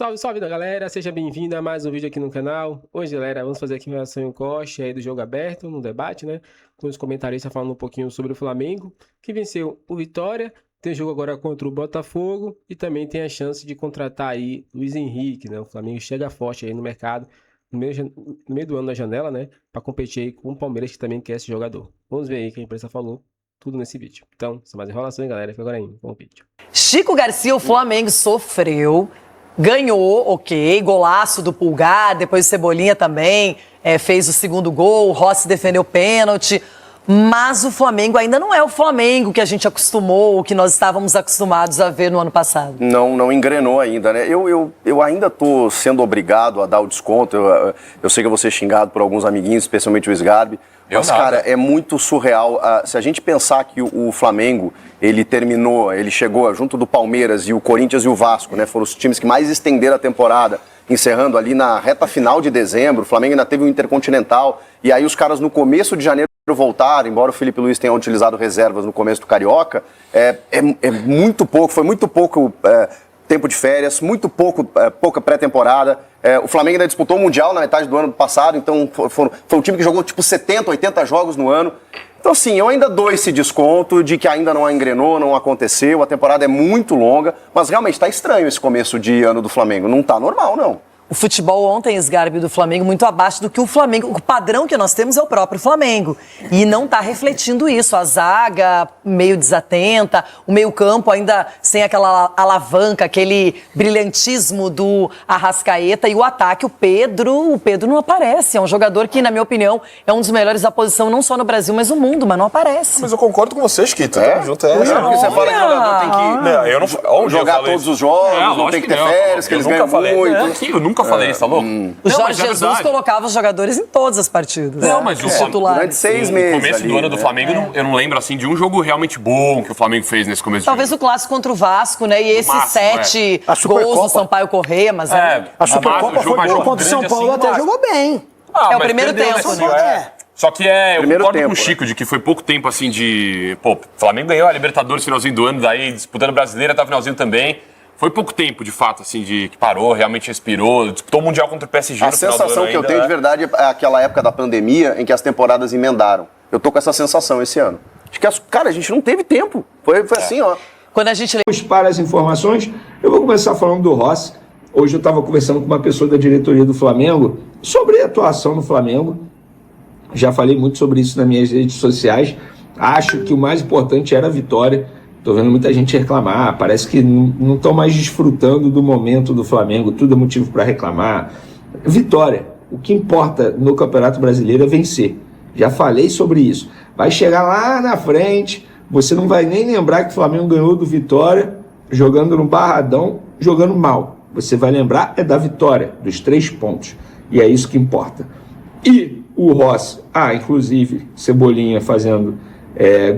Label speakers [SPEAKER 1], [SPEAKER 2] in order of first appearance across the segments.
[SPEAKER 1] Salve, salve da galera, seja bem-vindo a mais um vídeo aqui no canal. Hoje, galera, vamos fazer aqui uma reação em corte aí do jogo aberto, no debate, né? Com os comentaristas falando um pouquinho sobre o Flamengo, que venceu o Vitória, tem jogo agora contra o Botafogo e também tem a chance de contratar aí Luiz Henrique, né? O Flamengo chega forte aí no mercado, no meio do ano na janela, né? Para competir aí com o Palmeiras, que também quer esse jogador. Vamos ver aí o que a imprensa falou, tudo nesse vídeo. Então, sem mais enrolações, galera, fica agora aí com o vídeo.
[SPEAKER 2] Chico Garcia, o Flamengo sofreu. Ganhou, ok, golaço do Pulgar, depois o Cebolinha também fez o segundo gol, o Rossi defendeu o pênalti, mas o Flamengo ainda não é o Flamengo que a gente acostumou, o que nós estávamos acostumados a ver no ano passado.
[SPEAKER 3] Não engrenou ainda, né? Eu ainda estou sendo obrigado a dar o desconto, eu sei que eu vou ser xingado por alguns amiguinhos, especialmente o Sgarbi, mas, cara, é muito surreal. Se a gente pensar que o Flamengo, ele chegou junto do Palmeiras e o Corinthians e o Vasco, né? Foram os times que mais estenderam a temporada, encerrando ali na reta final de dezembro. O Flamengo ainda teve o Intercontinental, e aí os caras no começo de janeiro voltaram, embora o Felipe Luiz tenha utilizado reservas no começo do Carioca, muito pouco, foi muito pouco tempo de férias, muito pouca pré-temporada. O Flamengo ainda disputou o Mundial na metade do ano passado, então foi um time que jogou tipo 70, 80 jogos no ano. Então, assim, eu ainda dou esse desconto de que ainda não engrenou, não aconteceu, a temporada é muito longa, mas realmente está estranho esse começo de ano do Flamengo, não está normal, não.
[SPEAKER 2] O futebol ontem, Sgarbi, do Flamengo, muito abaixo do que o Flamengo. O padrão que nós temos é o próprio Flamengo. E não está refletindo isso. A zaga meio desatenta, o meio-campo ainda sem aquela alavanca, aquele brilhantismo do Arrascaeta. E o ataque, o Pedro não aparece. É um jogador que, na minha opinião, é um dos melhores da posição, não só no Brasil, mas no mundo, mas não aparece.
[SPEAKER 4] Mas eu concordo com você, Chiquito.
[SPEAKER 3] Junto porque você fala que o jogador tem que jogar todos os jogos, não tem que ter férias, que eles ganham muito.
[SPEAKER 4] Eu nunca falei isso, tá louco?
[SPEAKER 2] O Jorge Jesus colocava os jogadores em todas as partidas.
[SPEAKER 4] Não, mas
[SPEAKER 2] os titulares.
[SPEAKER 3] Durante 6 meses.
[SPEAKER 4] No começo do ano do Flamengo, eu não lembro assim de um jogo realmente bom que o Flamengo fez nesse começo
[SPEAKER 2] Talvez
[SPEAKER 4] de
[SPEAKER 2] o clássico contra o Vasco, né? E esses 7 gols do Sampaio Corrêa, mas
[SPEAKER 5] a Supercopa foi boa contra o São Paulo, até jogou bem.
[SPEAKER 2] É o primeiro tempo, né?
[SPEAKER 4] Só que eu concordo com o Chico de que foi pouco tempo assim de... Pô, o Flamengo ganhou a Libertadores no finalzinho do ano, daí disputando Brasileira até o finalzinho também. Foi pouco tempo, de fato, assim, que parou, realmente respirou, disputou o Mundial contra o PSG no final do ano.
[SPEAKER 3] A sensação que eu tenho de verdade é aquela época da pandemia em que as temporadas emendaram. Eu tô com essa sensação esse ano. Acho que, cara, a gente não teve tempo. Foi assim, ó.
[SPEAKER 2] Quando a gente...
[SPEAKER 6] Para as informações, eu vou começar falando do Rossi. Hoje eu estava conversando com uma pessoa da diretoria do Flamengo sobre a atuação do Flamengo. Já falei muito sobre isso nas minhas redes sociais. Acho que o mais importante era a vitória. Tô vendo muita gente reclamar, parece que não estão mais desfrutando do momento do Flamengo, tudo é motivo para reclamar. Vitória, o que importa no Campeonato Brasileiro é vencer. Já falei sobre isso. Vai chegar lá na frente, você não vai nem lembrar que o Flamengo ganhou do Vitória, jogando no Barradão, jogando mal. Você vai lembrar da vitória, dos 3 pontos. E é isso que importa. E o Rossi, inclusive, Cebolinha fazendo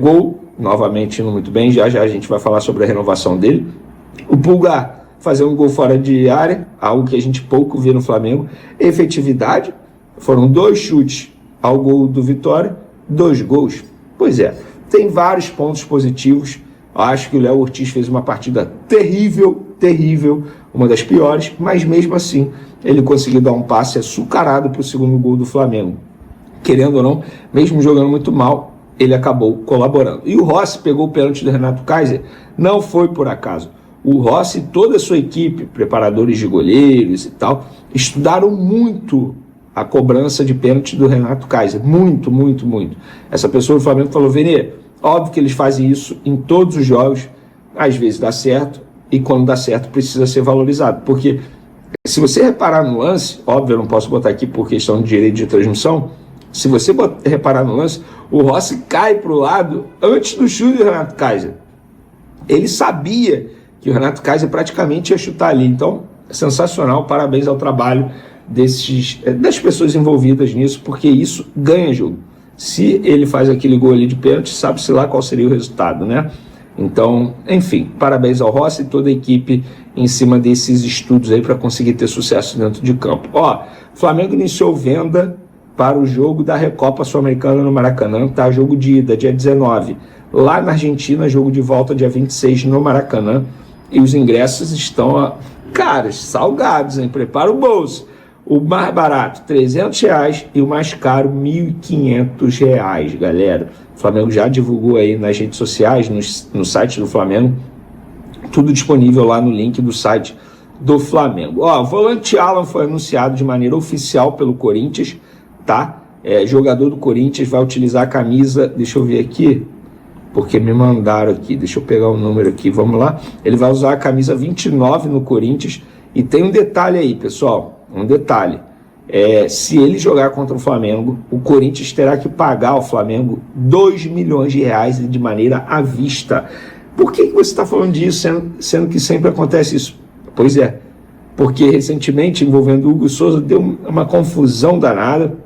[SPEAKER 6] gol, novamente indo muito bem, já a gente vai falar sobre a renovação dele. O Pulgar fazer um gol fora de área, algo que a gente pouco vê no Flamengo. Efetividade, foram 2 chutes ao gol do Vitória, 2 gols. Pois é, tem vários pontos positivos. Acho que o Léo Ortiz fez uma partida terrível, uma das piores, mas mesmo assim ele conseguiu dar um passe açucarado para o segundo gol do Flamengo. Querendo ou não, mesmo jogando muito mal, ele acabou colaborando. E o Rossi pegou o pênalti do Renato Kaiser, não foi por acaso. O Rossi e toda a sua equipe, preparadores de goleiros e tal, estudaram muito a cobrança de pênalti do Renato Kaiser. Muito. Essa pessoa do Flamengo falou, Vene, óbvio que eles fazem isso em todos os jogos, às vezes dá certo, e quando dá certo precisa ser valorizado. Porque se você reparar no lance, óbvio, eu não posso botar aqui por questão de direito de transmissão, se você reparar no lance, o Rossi cai para o lado antes do chute do Renato Kaiser. Ele sabia que o Renato Kaiser praticamente ia chutar ali. Então, é sensacional, parabéns ao trabalho das pessoas envolvidas nisso, porque isso ganha jogo. Se ele faz aquele gol ali de pênalti, sabe-se lá qual seria o resultado, né? Então, enfim, parabéns ao Rossi e toda a equipe em cima desses estudos aí para conseguir ter sucesso dentro de campo. Flamengo iniciou venda para o jogo da Recopa Sul-Americana no Maracanã, tá? Jogo de ida, dia 19. Lá na Argentina, jogo de volta, dia 26, no Maracanã. E os ingressos estão caros, salgados, hein? Prepara o bolso. O mais barato, R$300 e o mais caro, R$1.500, galera. O Flamengo já divulgou aí nas redes sociais, no site do Flamengo, tudo disponível lá no link do site do Flamengo. Ó, o volante Alan foi anunciado de maneira oficial pelo Corinthians, tá? Jogador do Corinthians, vai utilizar a camisa, deixa eu ver aqui, porque me mandaram aqui, deixa eu pegar o número aqui, vamos lá. Ele vai usar a camisa 29 no Corinthians, e tem um detalhe aí, pessoal, um detalhe. Se ele jogar contra o Flamengo, o Corinthians terá que pagar ao Flamengo R$2 milhões de maneira à vista. Por que você está falando disso, sendo que sempre acontece isso? Pois é, porque recentemente, envolvendo o Hugo Souza, deu uma confusão danada,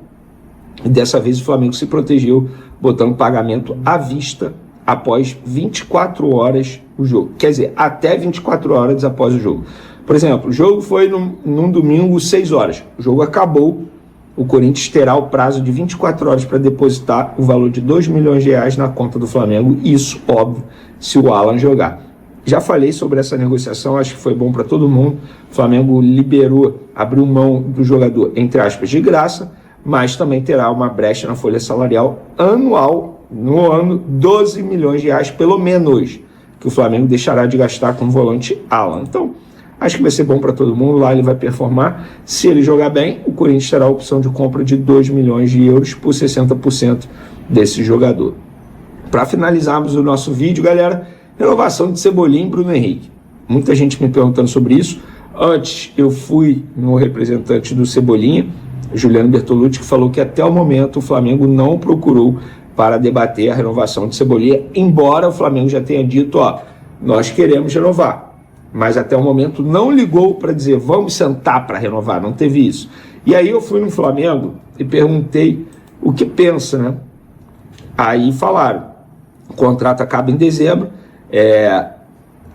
[SPEAKER 6] e dessa vez o Flamengo se protegeu, botando pagamento à vista após 24 horas o jogo. Quer dizer, até 24 horas após o jogo. Por exemplo, o jogo foi num domingo, 6 horas. O jogo acabou, o Corinthians terá o prazo de 24 horas para depositar o valor de R$2 milhões na conta do Flamengo. Isso, óbvio, se o Alan jogar. Já falei sobre essa negociação, acho que foi bom para todo mundo. O Flamengo abriu mão do jogador, entre aspas, de graça, mas também terá uma brecha na folha salarial anual, no ano, R$12 milhões, pelo menos, que o Flamengo deixará de gastar com o volante Alan. Então, acho que vai ser bom para todo mundo, lá ele vai performar. Se ele jogar bem, o Corinthians terá a opção de compra de €2 milhões por 60% desse jogador. Para finalizarmos o nosso vídeo, galera, renovação de Cebolinha e Bruno Henrique. Muita gente me perguntando sobre isso. Antes, eu fui no representante do Cebolinha, Juliano Bertolucci, que falou que até o momento o Flamengo não procurou para debater a renovação de Cebolinha, embora o Flamengo já tenha dito, nós queremos renovar. Mas até o momento não ligou para dizer, vamos sentar para renovar, não teve isso. E aí eu fui no Flamengo e perguntei o que pensa, né? Aí falaram, o contrato acaba em dezembro,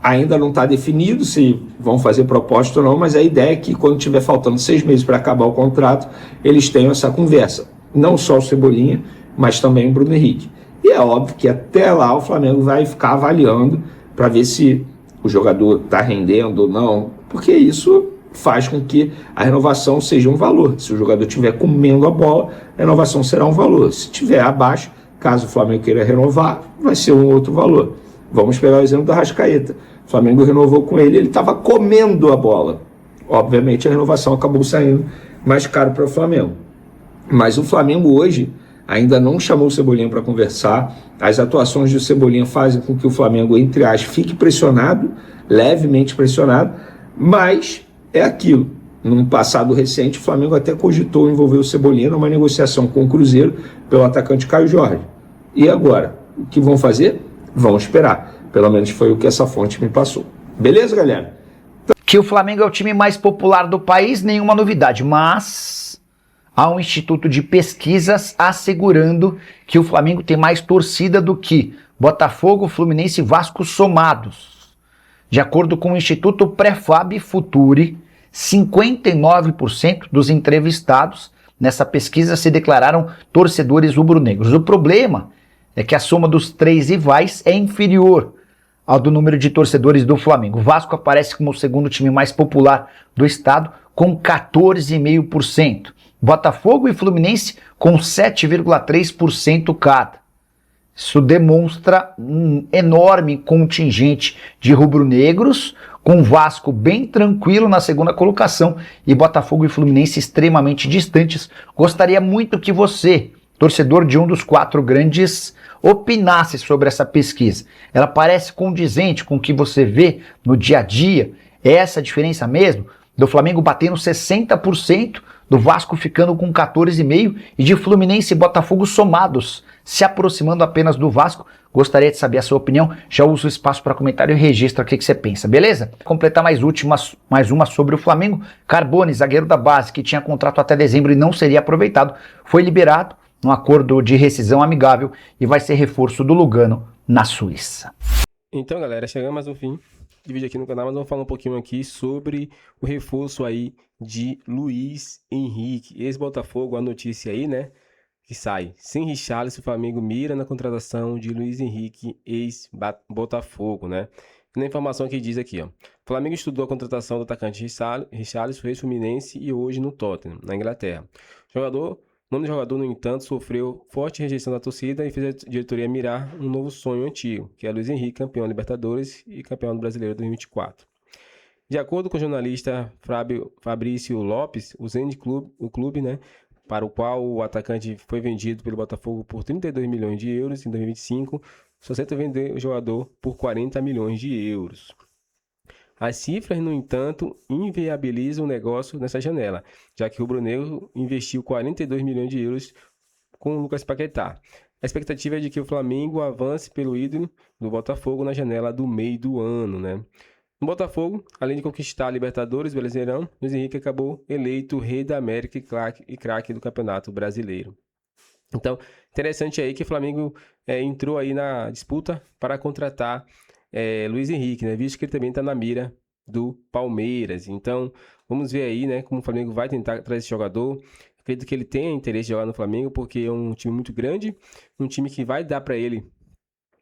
[SPEAKER 6] ainda não está definido se vão fazer proposta ou não, mas a ideia é que quando tiver faltando 6 meses para acabar o contrato, eles tenham essa conversa. Não só o Cebolinha, mas também o Bruno Henrique. E é óbvio que até lá o Flamengo vai ficar avaliando para ver se o jogador está rendendo ou não, porque isso faz com que a renovação seja um valor. Se o jogador estiver comendo a bola, a renovação será um valor. Se estiver abaixo, caso o Flamengo queira renovar, vai ser um outro valor. Vamos pegar o exemplo do Arrascaeta. O Flamengo renovou com ele estava comendo a bola. Obviamente a renovação acabou saindo mais caro para o Flamengo. Mas o Flamengo hoje ainda não chamou o Cebolinha para conversar. As atuações do Cebolinha fazem com que o Flamengo, entre aspas, fique pressionado, levemente pressionado, mas é aquilo. Num passado recente, o Flamengo até cogitou envolver o Cebolinha numa negociação com o Cruzeiro pelo atacante Caio Jorge. E agora? O que vão fazer? Vão esperar. Pelo menos foi o que essa fonte me passou. Beleza, galera?
[SPEAKER 5] Que o Flamengo é o time mais popular do país, nenhuma novidade, mas há um instituto de pesquisas assegurando que o Flamengo tem mais torcida do que Botafogo, Fluminense e Vasco somados. De acordo com o Instituto Prefab Futuri, 59% dos entrevistados nessa pesquisa se declararam torcedores rubro-negros. O problema é que a soma dos 3 rivais é inferior ao do número de torcedores do Flamengo. O Vasco aparece como o segundo time mais popular do estado, com 14,5%. Botafogo e Fluminense com 7,3% cada. Isso demonstra um enorme contingente de rubro-negros, com o Vasco bem tranquilo na segunda colocação e Botafogo e Fluminense extremamente distantes. Gostaria muito que você, torcedor de um dos 4 grandes, opinasse sobre essa pesquisa. Ela parece condizente com o que você vê no dia a dia? É essa a diferença mesmo? Do Flamengo batendo 60%, do Vasco ficando com 14,5% e de Fluminense e Botafogo somados, se aproximando apenas do Vasco. Gostaria de saber a sua opinião. Já uso o espaço para comentário e registra o que você pensa, beleza? Completar mais uma sobre o Flamengo. Carbone, zagueiro da base, que tinha contrato até dezembro e não seria aproveitado, foi liberado num acordo de rescisão amigável e vai ser reforço do Lugano na Suíça.
[SPEAKER 1] Então, galera, chegamos ao fim de vídeo aqui no canal, mas vamos falar um pouquinho aqui sobre o reforço aí de Luiz Henrique, ex-Botafogo. A notícia aí, né, que sai. Sem Richarlison, o Flamengo mira na contratação de Luiz Henrique, ex-Botafogo, né? Na informação que diz aqui, ó. O Flamengo estudou a contratação do atacante Richarlison, ex-Fluminense e hoje no Tottenham, na Inglaterra. O nome do jogador, no entanto, sofreu forte rejeição da torcida e fez a diretoria mirar um novo sonho antigo, que é Luiz Henrique, campeão da Libertadores e campeão do Brasileiro 2024. De acordo com o jornalista Fabrício Lopes, o Zenit Clube, o clube, né, para o qual o atacante foi vendido pelo Botafogo por 32 milhões de euros em 2025, só tenta vender o jogador por 40 milhões de euros. As cifras, no entanto, inviabilizam o negócio nessa janela, já que o rubro-negro investiu 42 milhões de euros com o Lucas Paquetá. A expectativa é de que o Flamengo avance pelo ídolo do Botafogo na janela do meio do ano, né? No Botafogo, além de conquistar a Libertadores e o Brasileirão, Luiz Henrique acabou eleito rei da América e craque do Campeonato Brasileiro. Então, interessante aí que o Flamengo entrou aí na disputa para contratar Luiz Henrique, né? Visto que ele também está na mira do Palmeiras. Então, vamos ver aí, né, como o Flamengo vai tentar trazer esse jogador. Acredito que ele tenha interesse de jogar no Flamengo, porque é um time muito grande, um time que vai dar para ele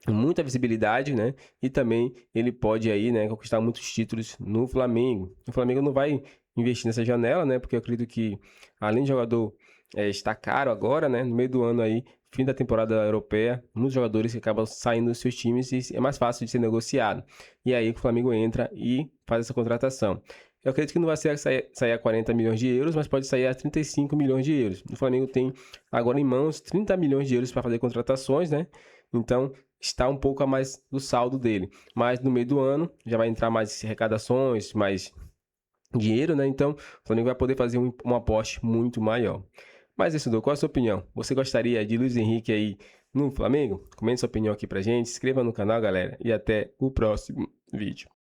[SPEAKER 1] muita visibilidade, né? E também ele pode aí, né, conquistar muitos títulos no Flamengo. O Flamengo não vai investir nessa janela, né? Porque eu acredito que, além de jogador está caro agora, né? No meio do ano aí, fim da temporada europeia, muitos jogadores que acabam saindo dos seus times e é mais fácil de ser negociado. E aí o Flamengo entra e faz essa contratação. Eu acredito que não vai sair a 40 milhões de euros, mas pode sair a 35 milhões de euros. O Flamengo tem agora em mãos 30 milhões de euros para fazer contratações, né? Então, está um pouco a mais do saldo dele. Mas no meio do ano já vai entrar mais arrecadações, mais dinheiro, né? Então, o Flamengo vai poder fazer um aporte muito maior. Mas, Estudou, qual a sua opinião? Você gostaria de Luiz Henrique aí no Flamengo? Comente sua opinião aqui pra gente, se inscreva no canal, galera, e até o próximo vídeo.